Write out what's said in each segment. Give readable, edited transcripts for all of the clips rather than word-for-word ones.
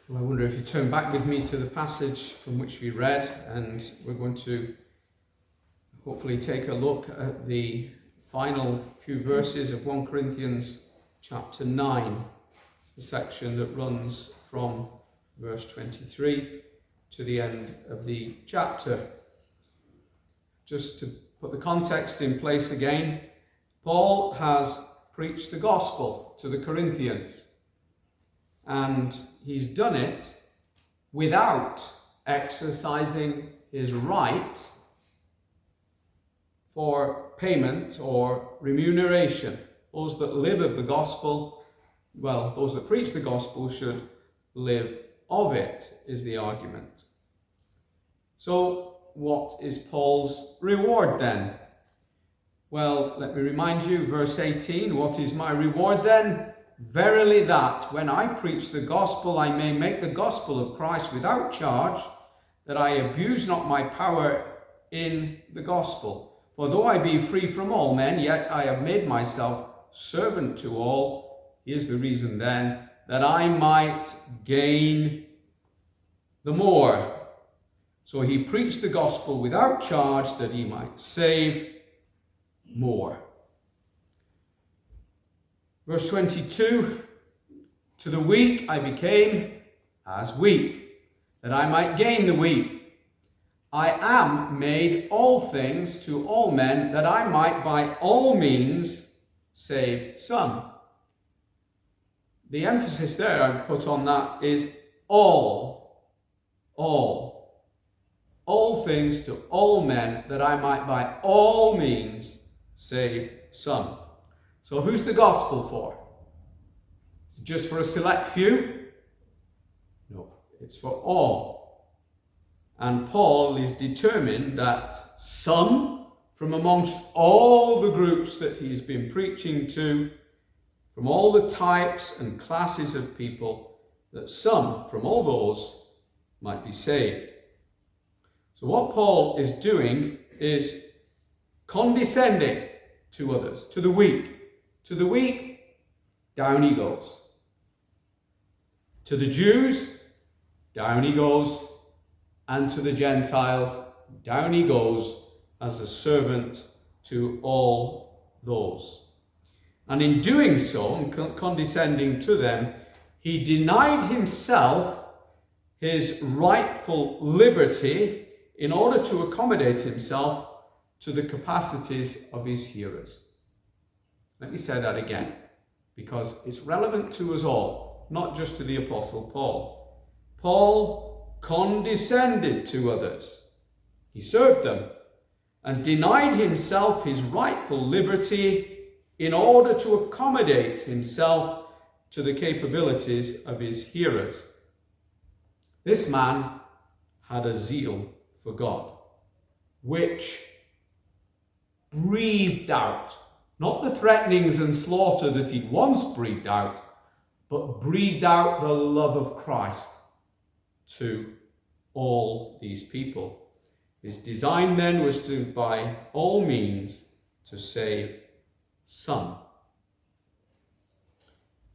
Well, I wonder if you turn back with me to the passage from which we read, and we're going to hopefully take a look at the final few verses of 1 Corinthians chapter 9. It's the section that runs from verse 23 to the end of the chapter. Just to put the context in place again, Paul has preached the gospel to the Corinthians. And he's done it without exercising his right for payment or remuneration. Those that live of the gospel, well, those that preach the gospel should live of it, is the argument. So, what is Paul's reward then? Well, let me remind you, verse 18, what is my reward then? Verily that, when I preach the gospel, I may make the gospel of Christ without charge, that I abuse not my power in the gospel. For though I be free from all men, yet I have made myself servant to all. Here's the reason then, that I might gain the more. So he preached the gospel without charge, that he might save more. Verse 22, to the weak I became as weak, that I might gain the weak. I am made all things to all men, that I might by all means save some. The emphasis there I put on that is all things to all men, that I might by all means save some. So who's the gospel for? Is it just for a select few? No, it's for all. And Paul is determined that some from amongst all the groups that he's been preaching to, from all the types and classes of people, that some from all those might be saved. So what Paul is doing is condescending to others, to the weak. To the weak, down he goes. To the Jews, down he goes. And to the Gentiles, down he goes as a servant to all those. And in doing so, and condescending to them, he denied himself his rightful liberty in order to accommodate himself to the capacities of his hearers. Let me say that again, because it's relevant to us all, not just to the Apostle Paul. Paul condescended to others. He served them and denied himself his rightful liberty in order to accommodate himself to the capabilities of his hearers. This man had a zeal for God, which breathed out not the threatenings and slaughter that he'd once breathed out, but breathed out the love of Christ to all these people. His design then was to, by all means, to save some.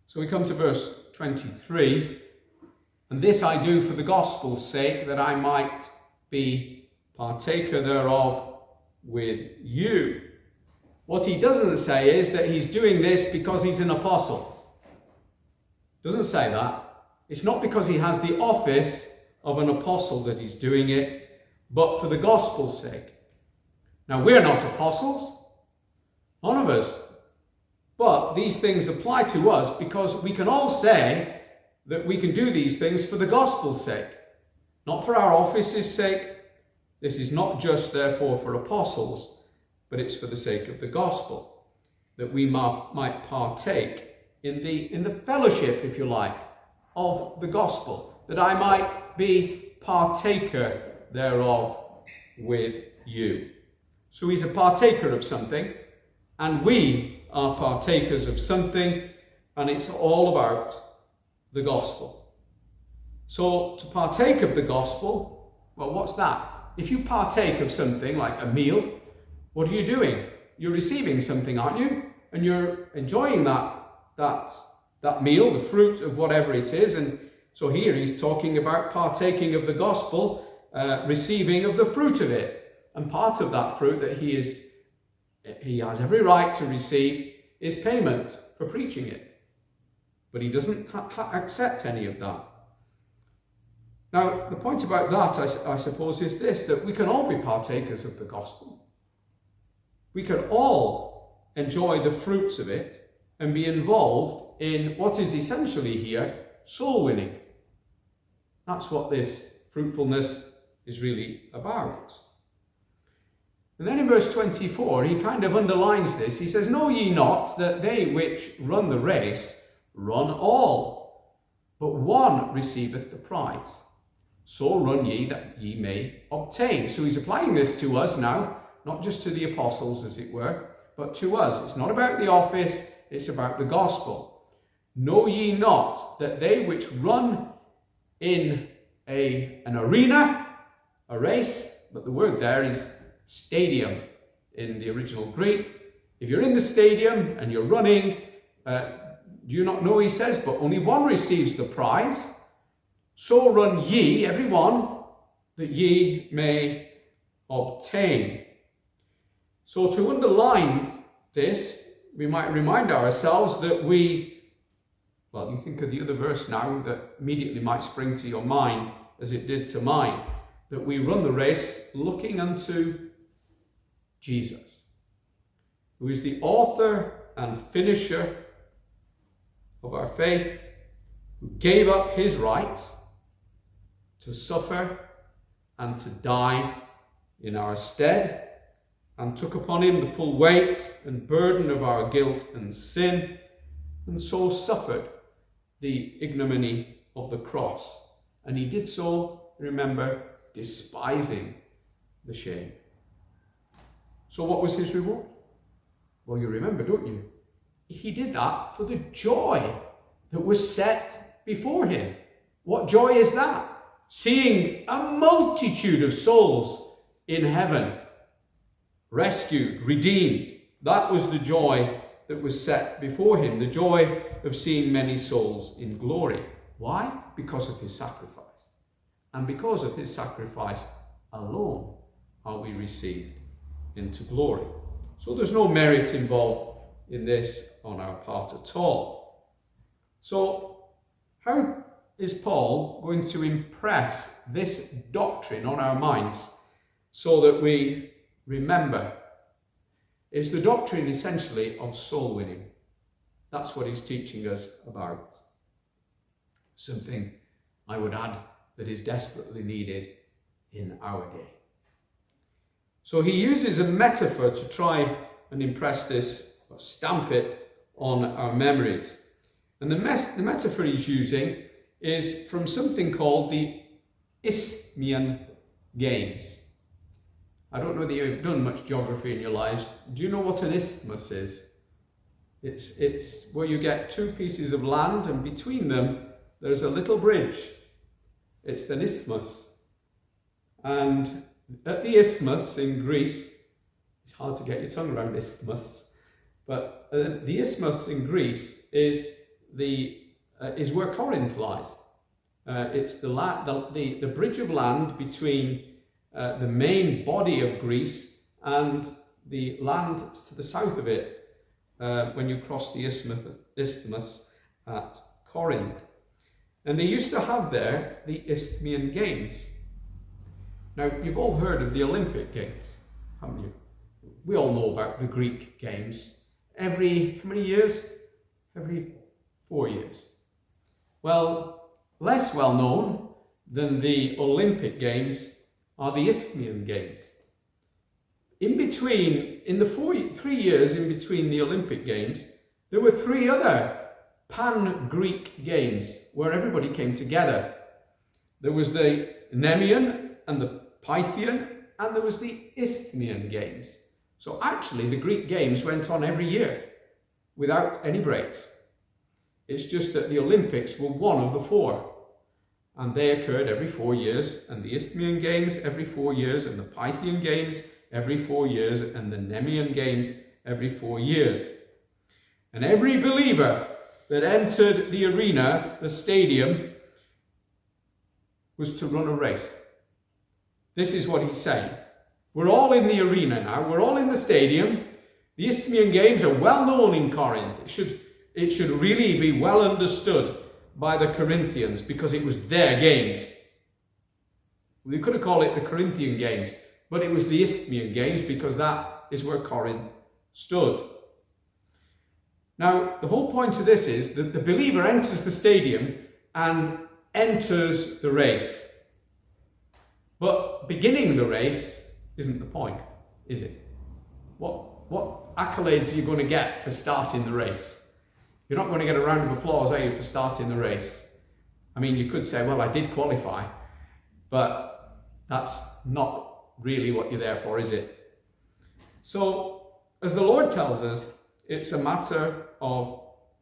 So we come to verse 23. And this I do for the gospel's sake, that I might be partaker thereof with you. What he doesn't say is that he's doing this because he's an apostle. Doesn't say that. It's not because he has the office of an apostle that he's doing it, but for the gospel's sake. Now, we're not apostles, none of us. But these things apply to us because we can all say that we can do these things for the gospel's sake, not for our office's sake. This is not just, therefore, for apostles, but it's for the sake of the gospel, that we might partake in the fellowship, if you like, of the gospel, that I might be partaker thereof with you. So he's a partaker of something, and we are partakers of something, and it's all about the gospel. So to partake of the gospel, well, what's that? If you partake of something like a meal, what are you doing? You're receiving something, aren't you? And you're enjoying that meal, the fruit of whatever it is, and So here he's talking about partaking of the gospel, receiving of the fruit of it. And part of that fruit that he has every right to receive is payment for preaching it. But he doesn't accept any of that. Now, the point about that, I suppose, is this, that we can all be partakers of the gospel. We can all enjoy the fruits of it and be involved in what is essentially here soul winning. That's what this fruitfulness is really about. And then in verse 24, he kind of underlines this. He says, "Know ye not that they which run the race run all, but one receiveth the prize? So run ye that ye may obtain." So he's applying this to us now, not just to the apostles, as it were, but to us. It's not about the office, it's about the gospel. "Know ye not that they which run in an arena," a race, but the word there is stadium in the original Greek. If you're in the stadium and you're running, do you not know, he says, but only one receives the prize. "So run ye, every one, that ye may obtain." So to underline this, we might remind ourselves that you think of the other verse now that immediately might spring to your mind, as it did to mine, that we run the race looking unto Jesus, who is the author and finisher of our faith, who gave up his rights to suffer and to die in our stead, and took upon him the full weight and burden of our guilt and sin, and so suffered the ignominy of the cross. And he did so, remember, despising the shame. So what was his reward? Well, you remember, don't you? He did that for the joy that was set before him. What joy is that? Seeing a multitude of souls in heaven rescued, redeemed. That was the joy that was set before him, the joy of seeing many souls in glory. Why? Because of his sacrifice. And because of his sacrifice alone are we received into glory. So there's no merit involved in this on our part at all. So how is Paul going to impress this doctrine on our minds so that we remember? It's the doctrine essentially of soul winning. That's what he's teaching us about. Something, I would add, that is desperately needed in our day. So he uses a metaphor to try and impress this, or stamp it on our memories. And the metaphor he's using is from something called the Isthmian Games. I don't know that you've done much geography in your lives. Do you know what an isthmus is? It's where you get two pieces of land and between them there's a little bridge. It's an isthmus. And at the isthmus in Greece, it's hard to get your tongue around isthmus, but the isthmus in Greece is where Corinth lies. It's the bridge of land between the main body of Greece and the land to the south of it when you cross the isthmus at Corinth. And they used to have there the Isthmian Games. Now, you've all heard of the Olympic Games, haven't you? We all know about the Greek Games. Every, how many years? Every 4 years. Well, less well known than the Olympic Games are the Isthmian Games. In the 3 years in between the Olympic Games, there were 3 other pan-Greek games where everybody came together. There was the Nemean and the Pythian, and there was the Isthmian Games. So actually the Greek Games went on every year without any breaks. It's just that the Olympics were one of the 4. And they occurred every 4 years, and the Isthmian Games every 4 years, and the Pythian Games every 4 years, and the Nemean Games every 4 years. And every believer that entered the arena, the stadium, was to run a race. This is what he's saying. We're all in the arena now. We're all in the stadium. The Isthmian Games are well known in Corinth. It should really be well understood by the Corinthians because it was their games. We could have called it the Corinthian Games, but it was the Isthmian Games because that is where Corinth stood. Now, the whole point of this is that the believer enters the stadium and enters the race. But beginning the race isn't the point, is it? What accolades are you going to get for starting the race? You're not going to get a round of applause, are you, for starting the race? I mean, you could say, well, I did qualify, but that's not really what you're there for, is it? So, as the Lord tells us, it's a matter of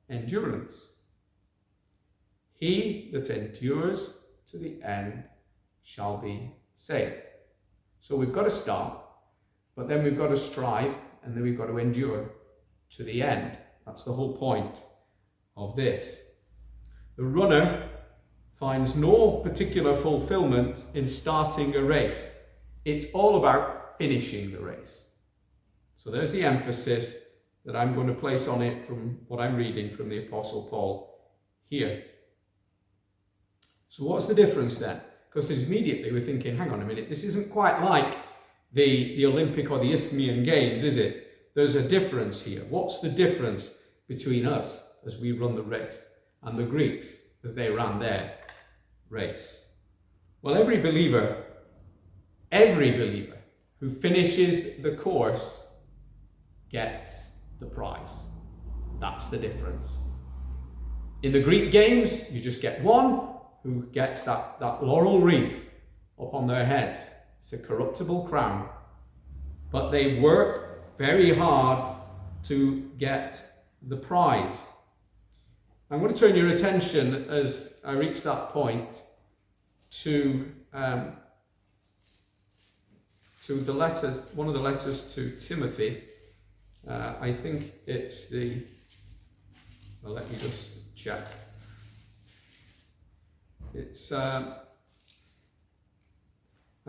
endurance. He that endures to the end shall be saved. So we've got to start, but then we've got to strive, and then we've got to endure to the end. That's the whole point of this. The runner finds no particular fulfillment in starting a race. It's all about finishing the race. So there's the emphasis that I'm going to place on it from what I'm reading from the Apostle Paul here. So what's the difference then? Because immediately we're thinking, hang on a minute, this isn't quite like the Olympic or the Isthmian Games, is it? There's a difference here. What's the difference between us as we run the race and the Greeks as they ran their race? Well, every believer who finishes the course gets the prize. That's the difference. In the Greek games, you just get one who gets that laurel wreath upon their heads. It's a corruptible crown. But they work very hard to get the prize. I'm going to turn your attention, as I reach that point, to the letter, one of the letters to Timothy. I think it's well, let me just check. It's, I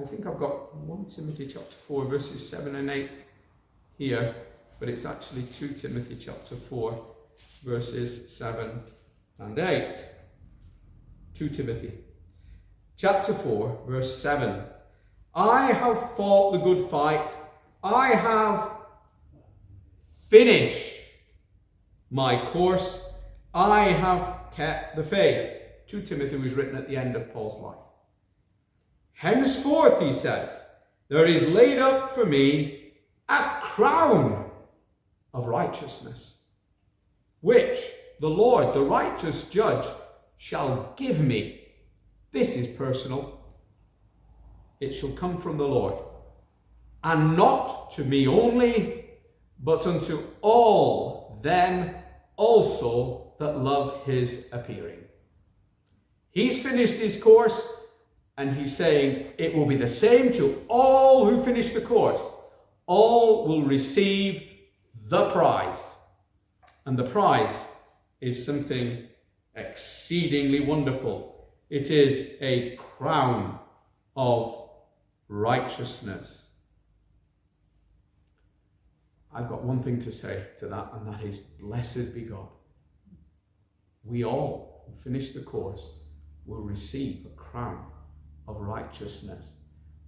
think I've got 1 Timothy chapter 4 verses 7 and 8 here, but it's actually 2 Timothy chapter 4 verses 7 and 8. 2 Timothy chapter 4 verse 7. I have fought the good fight. I have finished my course. I have kept the faith. 2 Timothy was written at the end of Paul's life. Henceforth, he says, there is laid up for me a crown of righteousness, which the Lord, the righteous judge, shall give me. This is personal. It shall come from the Lord, and not to me only, but unto all them also that love his appearing. He's finished his course, and he's saying it will be the same to all who finish the course. All will receive the prize. And the prize is something exceedingly wonderful. It is a crown of righteousness. I've got one thing to say to that, and that is, blessed be God. We all who finish the course will receive a crown of righteousness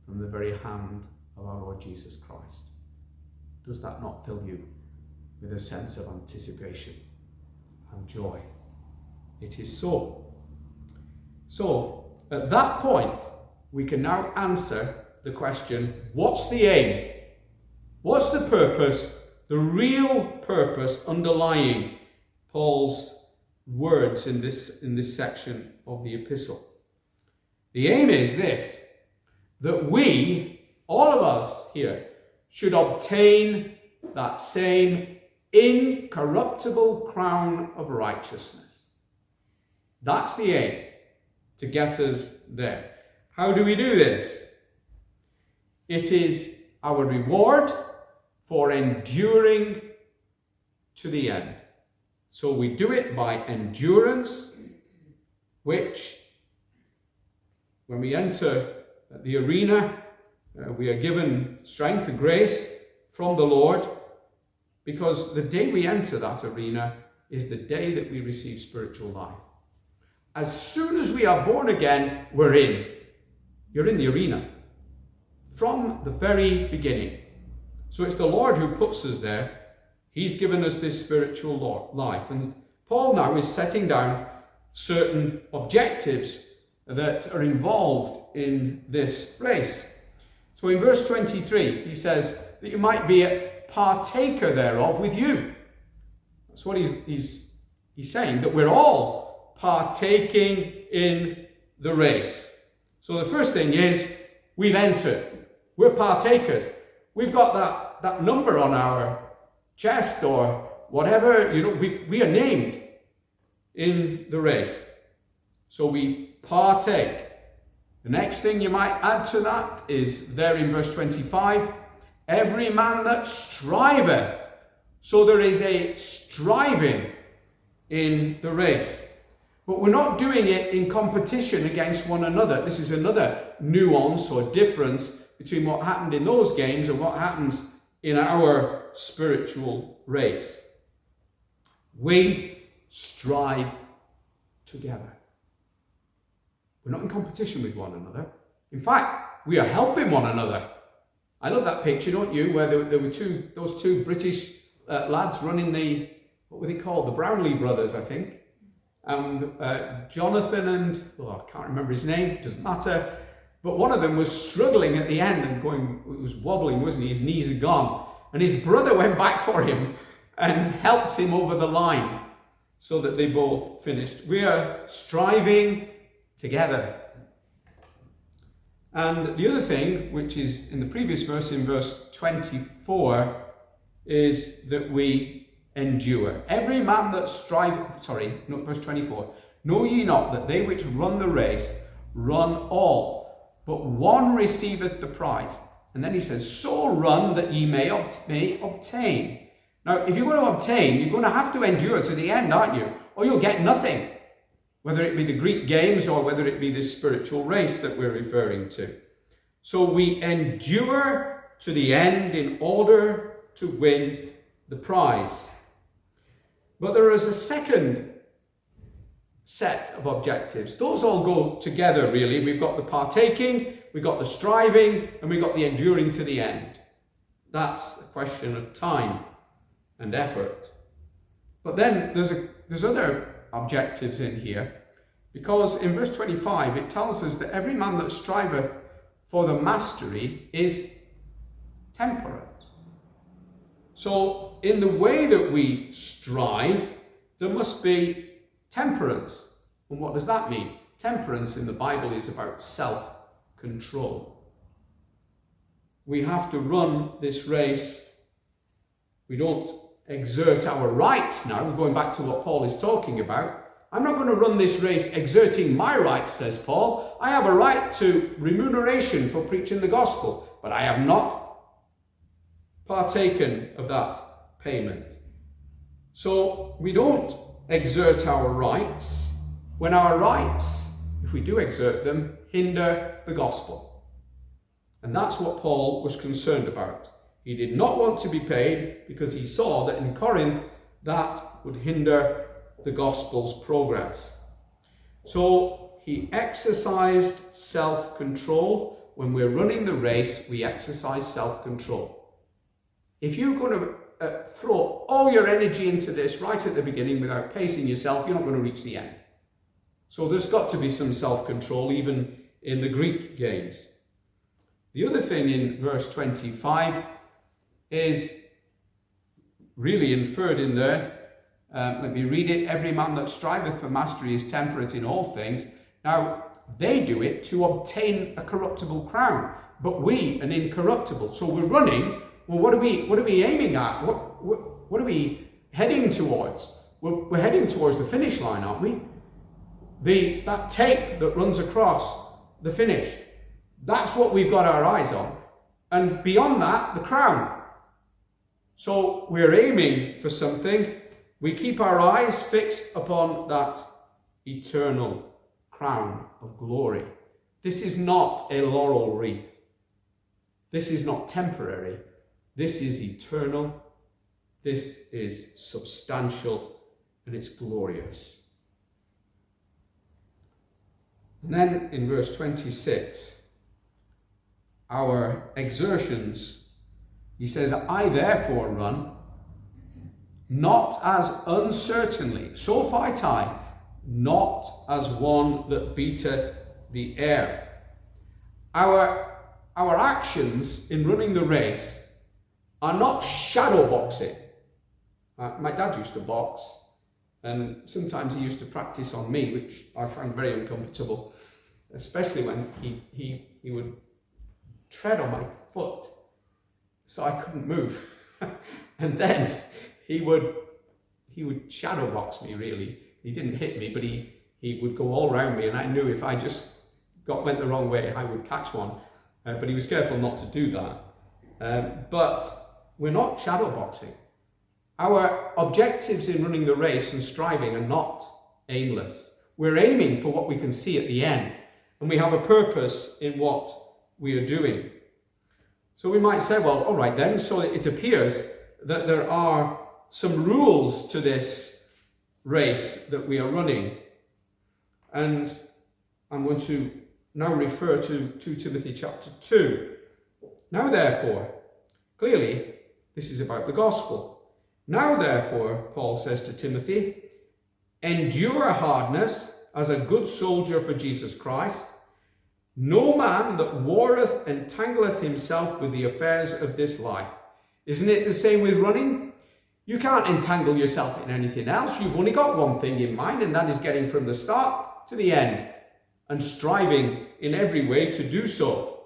from the very hand of our Lord Jesus Christ. Does that not fill you with a sense of anticipation and joy? It is so. So, at that point, we can now answer the question, what's the aim? What's the purpose, the real purpose underlying Paul's words in this section of the epistle? The aim is this, that we, all of us here, should obtain that same incorruptible crown of righteousness. That's the aim, to get us there. How do we do this? It is our reward for enduring to the end. So we do it by endurance, which When we enter the arena, we are given strength and grace from the Lord, because the day we enter that arena is the day that we receive spiritual life. As soon as we are born again, we're in. You're in the arena from the very beginning. So it's the Lord who puts us there. He's given us this spiritual life. And Paul now is setting down certain objectives that are involved in this race. So in verse 23, he says that you might be a partaker thereof with you. That's what he's saying, that we're all partaking in the race. So the first thing is, we've entered. We're partakers. We've got that number on our chest or whatever, we are named in the race. So we partake. The next thing you might add to that is there in verse 25, every man that striveth. So there is a striving in the race. But we're not doing it in competition against one another. This is another nuance or difference between what happened in those games and what happens in our spiritual race. We strive together. We're not in competition with one another. In fact, we are helping one another. I love that picture, don't you, where there were those two British lads running what were they called? The Brownlee brothers, I think. And Jonathan and, I can't remember his name, doesn't matter. But one of them was struggling at the end and it was wobbling, wasn't he? His knees had gone. And his brother went back for him and helped him over the line so that they both finished. We are striving together. And the other thing, which is in the previous verse, in verse 24, is that we endure. Every man that verse 24. Know ye not that they which run the race run all, but one receiveth the prize. And then he says, so run that ye may obtain. Now, if you're going to obtain, you're going to have to endure to the end, aren't you? Or you'll get nothing. Whether it be the Greek games or whether it be this spiritual race that we're referring to. So we endure to the end in order to win the prize. But there is a second set of objectives. Those all go together, really. We've got the partaking, we've got the striving, and we've got the enduring to the end. That's a question of time and effort. But then there's other objectives in here, because in verse 25 it tells us that every man that striveth for the mastery is temperate. So in the way that we strive, there must be temperance. And what does that mean? Temperance in the Bible is about self-control. We have to run this race. We don't exert our rights now. We're going back to what Paul is talking about. I'm not going to run this race exerting my rights, says Paul. I have a right to remuneration for preaching the gospel, but I have not partaken of that payment. So we don't exert our rights when our rights, if we do exert them, hinder the gospel. And that's what Paul was concerned about. He did not want to be paid because he saw that in Corinth that would hinder the gospel's progress. So he exercised self-control. When we're running the race, we exercise self-control. If you're going to throw all your energy into this right at the beginning without pacing yourself, you're not going to reach the end. So there's got to be some self-control even in the Greek games. The other thing in verse 25 is really inferred in there. Let me read it. Every man that striveth for mastery is temperate in all things. Now, they do it to obtain a corruptible crown, but we an incorruptible. So we're running. Well, what are we aiming at? What are we heading towards? We're heading towards the finish line, aren't we? That tape that runs across the finish. That's what we've got our eyes on. And beyond that, the crown. So we're aiming for something. We keep our eyes fixed upon that eternal crown of glory. This is not a laurel wreath. This is not temporary. This is eternal. This is substantial, and it's glorious. And then in verse 26, our exertions, he says, I therefore run, not as uncertainly, so fight I, not as one that beateth the air. Our actions in running the race are not shadow boxing. My dad used to box, and sometimes he used to practice on me, which I found very uncomfortable, especially when he would tread on my foot so I couldn't move. And then he would shadow box me, really. He didn't hit me, but he would go all around me, and I knew if I just went the wrong way, I would catch one. But he was careful not to do that. But we're not shadow boxing. Our objectives in running the race and striving are not aimless. We're aiming for what we can see at the end, and we have a purpose in what we are doing. So we might say, well, all right then, so it appears that there are some rules to this race that we are running. And I'm going to now refer to 2 Timothy chapter 2. Now therefore, clearly this is about the gospel. Now therefore, Paul says to Timothy, endure hardness as a good soldier for Jesus Christ. No man that warreth entangleth himself with the affairs of this life. Isn't it the same with running? You can't entangle yourself in anything else. You've only got one thing in mind, and that is getting from the start to the end and striving in every way to do so.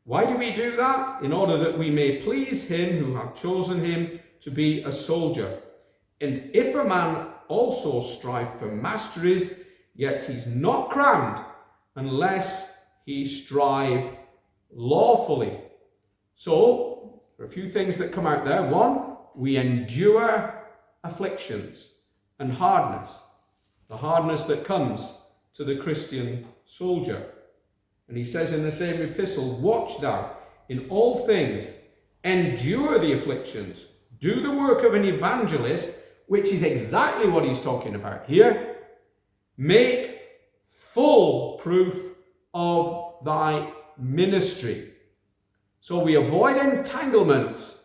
Why do we do that? In order that we may please him who hath chosen him to be a soldier. And if a man also strive for masteries, yet he's not crowned unless he strive lawfully. So, there are a few things that come out there. One, we endure afflictions and hardness. The hardness that comes to the Christian soldier. And he says in the same epistle, watch thou in all things, endure the afflictions, do the work of an evangelist, which is exactly what he's talking about here. Make full proof of thy ministry. So we avoid entanglements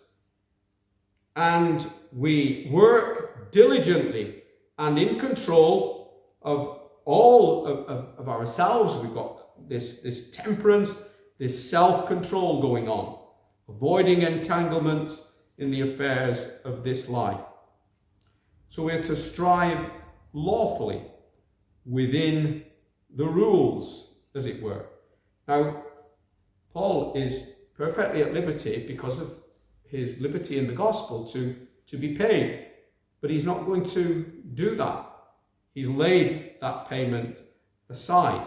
and we work diligently and in control of all of ourselves. We've got this temperance, this self-control going on, avoiding entanglements in the affairs of this life. So we're to strive lawfully within the rules, as it were. Now, Paul is perfectly at liberty because of his liberty in the gospel to be paid, but he's not going to do that. He's laid that payment aside.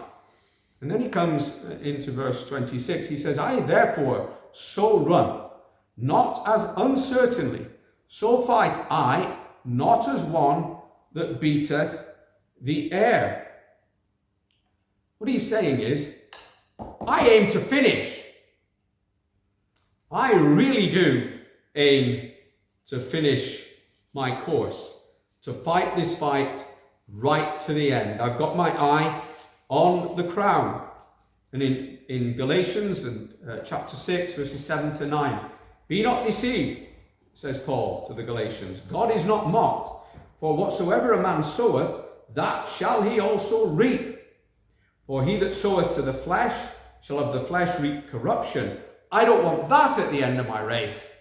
And then he comes into verse 26. He says, I therefore so run, not as uncertainly, so fight I, not as one that beateth the air. What he's saying is, I aim to finish. I really do aim to finish my course, to fight this fight right to the end. I've got my eye on the crown. And in Galatians and chapter 6, verses 7 to 9, be not deceived, says Paul to the Galatians. God is not mocked, for whatsoever a man soweth, that shall he also reap. For he that soweth to the flesh shall of the flesh reap corruption. I don't want that at the end of my race.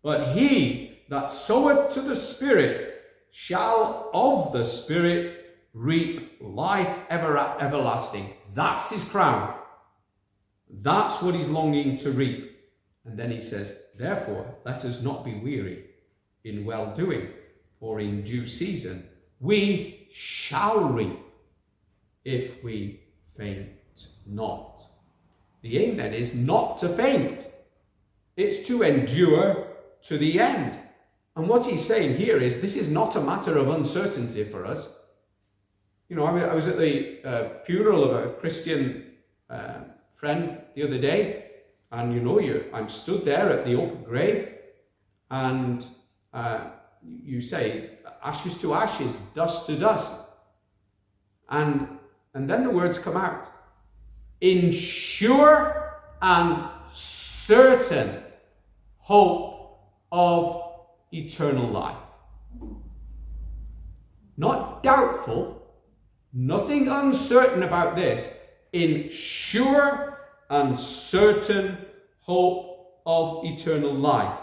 But he that soweth to the Spirit shall of the Spirit reap life everlasting. That's his crown. That's what he's longing to reap. And then he says, therefore, let us not be weary in well-doing, for in due season we shall reap if we faint not. The aim then is not to faint. It's to endure to the end. And what he's saying here is this is not a matter of uncertainty for us. I was at the funeral of a Christian friend the other day, and I'm stood there at the open grave, and you say, ashes to ashes, dust to dust. And then the words come out. In sure and certain hope of eternal life. Not doubtful, nothing uncertain about this. In sure and certain hope of eternal life.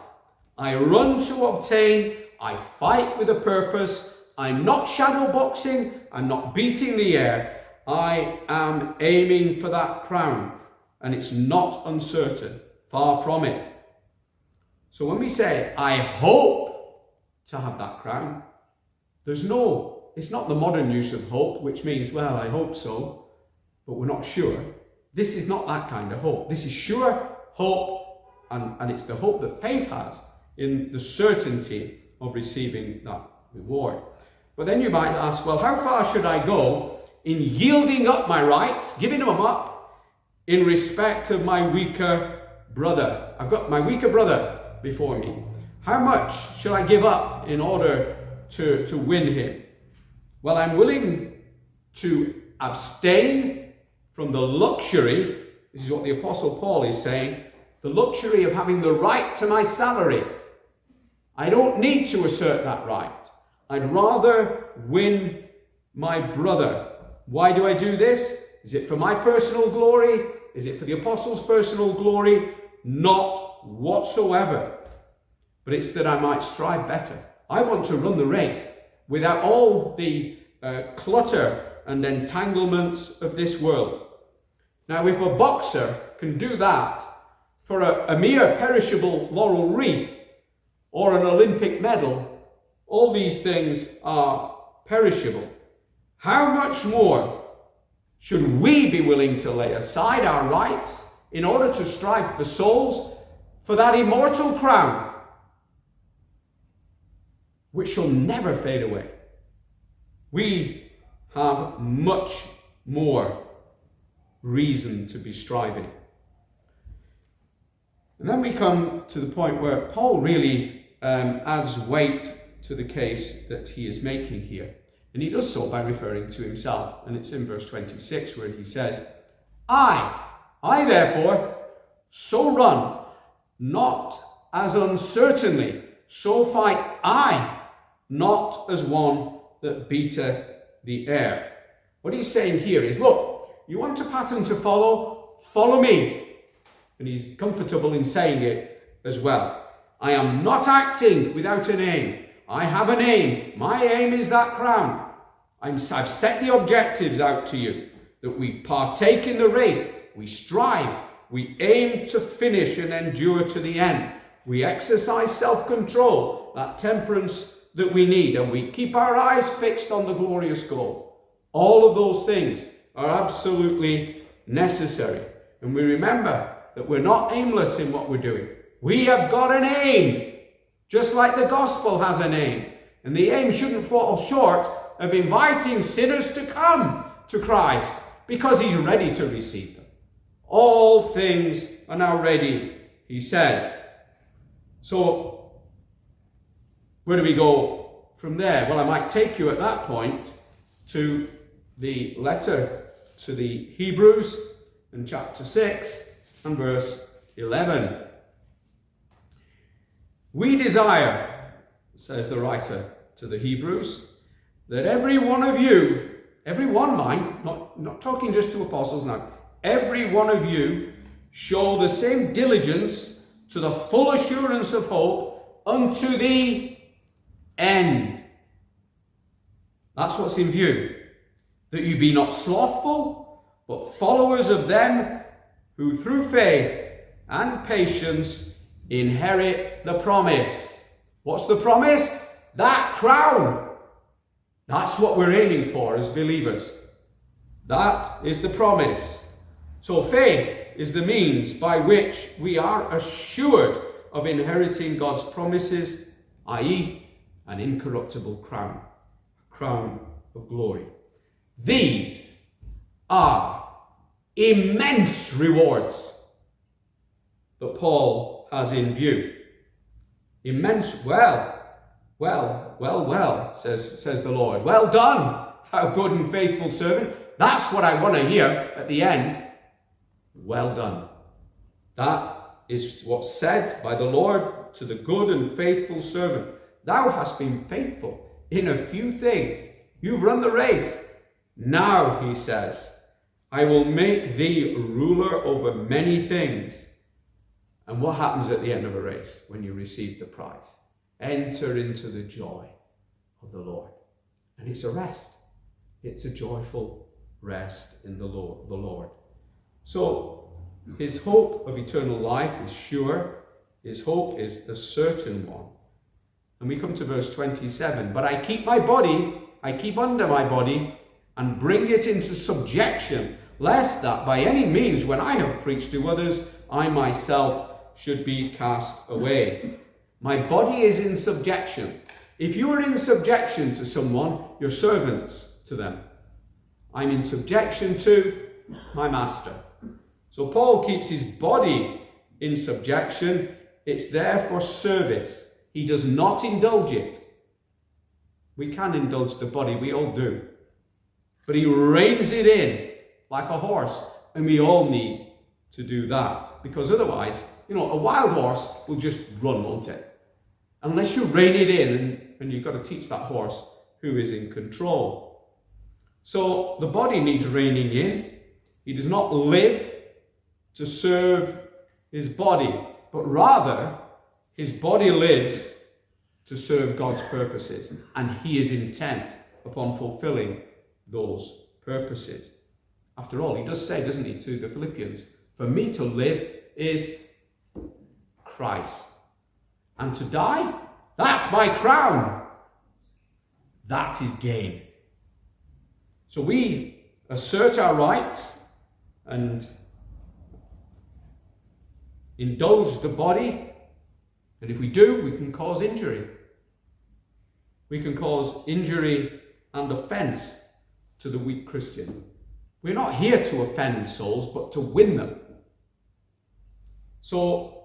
I run to obtain, I fight with a purpose, I'm not shadow boxing, I'm not beating the air, I am aiming for that crown, and it's not uncertain, far from it. So when we say, I hope to have that crown, it's not the modern use of hope, which means, well, I hope so, but we're not sure. This is not that kind of hope. This is sure hope, and it's the hope that faith has in the certainty of receiving that reward. But then you might ask, well, how far should I go in yielding up my rights, giving them up, in respect of my weaker brother? I've got my weaker brother before me. How much shall I give up in order to win him? Well, I'm willing to abstain from the luxury, this is what the Apostle Paul is saying, the luxury of having the right to my salary. I don't need to assert that right. I'd rather win my brother. Why do I do this? Is it for my personal glory? Is it for the apostles' personal glory? Not whatsoever. But it's that I might strive better. I want to run the race without all the clutter and entanglements of this world. Now, if a boxer can do that for a mere perishable laurel wreath or an Olympic medal, all these things are perishable. How much more should we be willing to lay aside our rights in order to strive for souls for that immortal crown, which shall never fade away? We have much more reason to be striving. And then we come to the point where Paul really adds weight to the case that he is making here. And he does so by referring to himself. And it's in verse 26 where he says, I therefore so run, not as uncertainly, so fight I, not as one that beateth the air. What he's saying here is, look, you want a pattern to follow? Follow me. And he's comfortable in saying it as well. I am not acting without an aim. I have an aim. My aim is that crown. I've set the objectives out to you, that we partake in the race. We strive. We aim to finish and endure to the end. We exercise self-control, that temperance that we need, and we keep our eyes fixed on the glorious goal. All of those things are absolutely necessary. And we remember that we're not aimless in what we're doing. We have got an aim, just like the gospel has an aim. And the aim shouldn't fall short of inviting sinners to come to Christ, because he's ready to receive them. All things are now ready, he says. So, where do we go from there? Well, I might take you at that point to the letter to the Hebrews in chapter 6 and verse 11. We desire, says the writer to the Hebrews, that every one of you, every one mind, not talking just to apostles now, every one of you show the same diligence to the full assurance of hope unto the end. That's what's in view. That you be not slothful, but followers of them who through faith and patience inherit the promise. What's the promise? That crown. That's what we're aiming for as believers. That is the promise. So faith is the means by which we are assured of inheriting God's promises, i.e., an incorruptible crown, a crown of glory. These are immense rewards that Paul has in view. Immense, well, says the Lord. Well done, thou good and faithful servant. That's what I want to hear at the end. Well done. That is what's said by the Lord to the good and faithful servant. Thou hast been faithful in a few things. You've run the race. Now, he says, I will make thee ruler over many things. And what happens at the end of a race when you receive the prize? Enter into the joy of the Lord. And it's a rest. It's a joyful rest in the Lord. So his hope of eternal life is sure. His hope is a certain one. And we come to verse 27. But I keep under my body, and bring it into subjection, lest that by any means, when I have preached to others, I myself should be cast away. My body is in subjection. If you are in subjection to someone, you're servants to them. I'm in subjection to my master. So Paul keeps his body in subjection. It's there for service. He does not indulge it. We can indulge the body, we all do. But he reins it in like a horse, and we all need to do that. Because otherwise, a wild horse will just run, won't it? Unless you rein it in, and you've got to teach that horse who is in control. So the body needs reining in. He does not live to serve his body, but rather his body lives to serve God's purposes, and he is intent upon fulfilling those purposes. After all, he does say, doesn't he, to the Philippians, for me to live is Christ, and to die, that's my crown. That is gain. So we assert our rights and indulge the body, and if we do, we can cause injury. We can cause injury and offense to the weak Christian. We're not here to offend souls, but to win them. So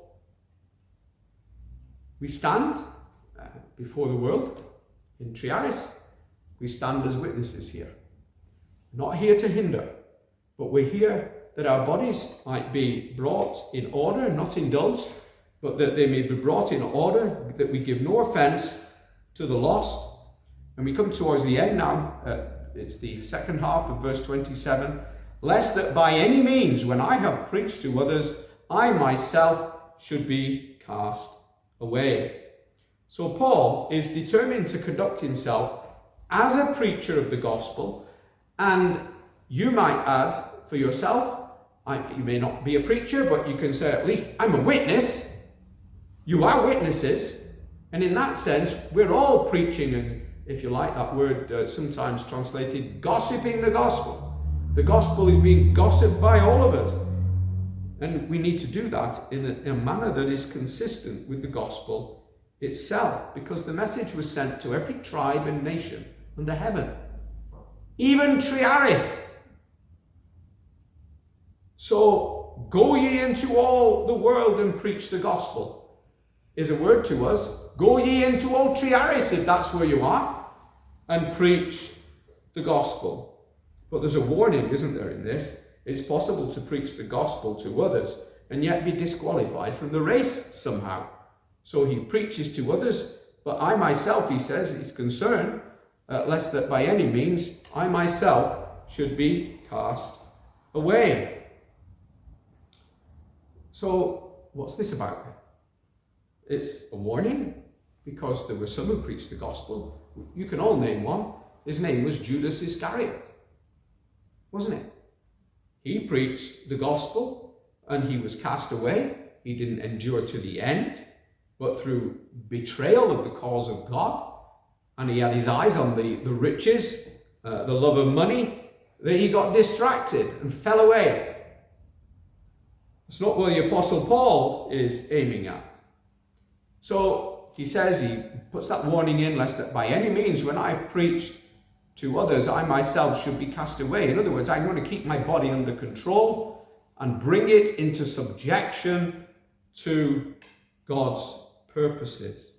we stand before the world in Triaris. We stand as witnesses here. Not here to hinder, but we're here that our bodies might be brought in order, not indulged, but that they may be brought in order, that we give no offense to the lost. And we come towards the end now. It's the second half of verse 27. Lest that by any means, when I have preached to others, I myself should be cast away. So Paul is determined to conduct himself as a preacher of the gospel. And you might add for yourself, you may not be a preacher, but you can say at least, I'm a witness. You are witnesses. And in that sense, we're all preaching, and if you like that word, sometimes translated, gossiping the gospel. The gospel is being gossiped by all of us. And we need to do that in a manner that is consistent with the gospel itself, because the message was sent to every tribe and nation under heaven. Even Triaris. So, go ye into all the world and preach the gospel is a word to us. Go ye into all Triaris, if that's where you are, and preach the gospel. But there's a warning, isn't there, in this? It's possible to preach the gospel to others and yet be disqualified from the race somehow. So he preaches to others, but I myself, he says, he's concerned, lest that by any means I myself should be cast away. So what's this about? It's a warning, because there were some who preached the gospel. You can all name one. His name was Judas Iscariot, wasn't it? He preached the gospel and he was cast away. He didn't endure to the end, but through betrayal of the cause of God, and he had his eyes on the riches, the love of money, that he got distracted and fell away. It's not what the Apostle Paul is aiming at. So he says, he puts that warning in, lest that by any means, when I've preached to others, I myself should be cast away. In other words, I'm going to keep my body under control and bring it into subjection to God's purposes.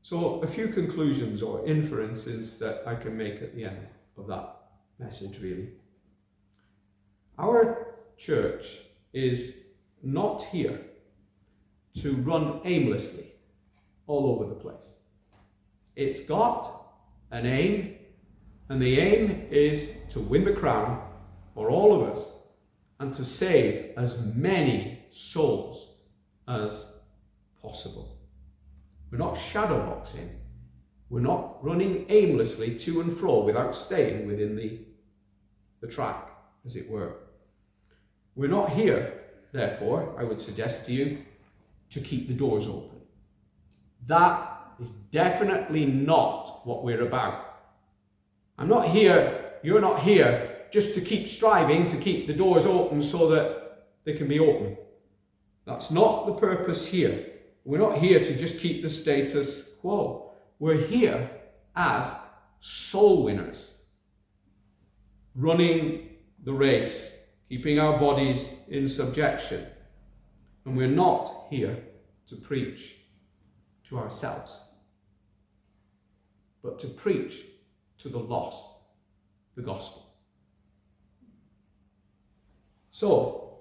So a few conclusions or inferences that I can make at the end of that message, really. Our church is not here to run aimlessly all over the place. It's got an aim, and the aim is to win the crown for all of us and to save as many souls as possible. We're not shadowboxing. We're not running aimlessly to and fro without staying within the track, as it were. We're not here, therefore, I would suggest to you, to keep the doors open. That is definitely not what we're about. I'm not here, you're not here, just to keep striving to keep the doors open so that they can be open. That's not the purpose here. We're not here to just keep the status quo. We're here as soul winners, running the race, keeping our bodies in subjection. And we're not here to preach to ourselves, but to preach to the lost the gospel. So,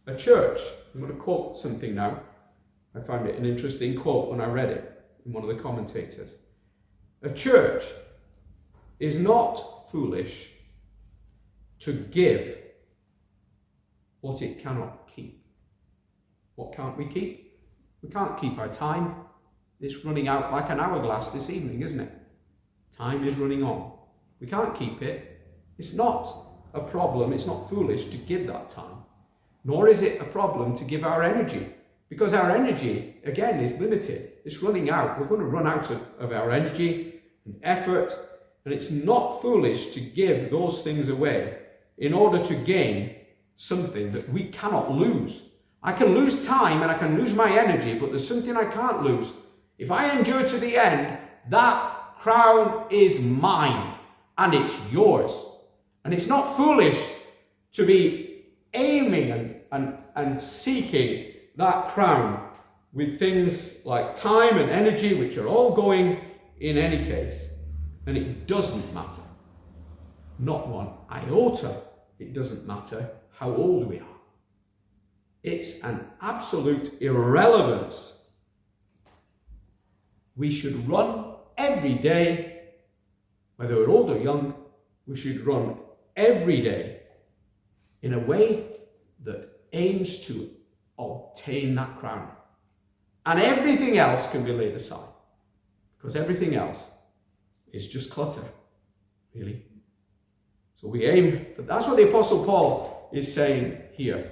a church, I'm going to quote something now. I found it an interesting quote when I read it in one of the commentators. A church is not foolish to give what it cannot keep. What can't we keep? We can't keep our time. It's running out like an hourglass this evening, isn't it? Time is running on. We can't keep it. It's not a problem, it's not foolish to give that time. Nor is it a problem to give our energy. Because our energy, again, is limited. It's running out. We're going to run out of our energy and effort. And it's not foolish to give those things away in order to gain something that we cannot lose. I can lose time and I can lose my energy, but there's something I can't lose. If I endure to the end, that crown is mine and it's yours. And it's not foolish to be aiming and seeking that crown with things like time and energy, which are all going in any case. And it doesn't matter. Not one iota. It doesn't matter how old we are. It's an absolute irrelevance. We should run every day, whether we're old or young, we should run every day in a way that aims to obtain that crown. And everything else can be laid aside, because everything else is just clutter, really. So we aim, that's what the Apostle Paul is saying here.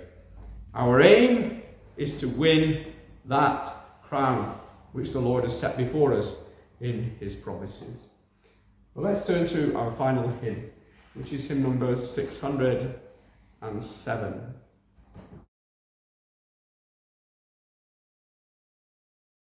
Our aim is to win that crown which the Lord has set before us in his promises. Well, let's turn to our final hymn, which is hymn number 607.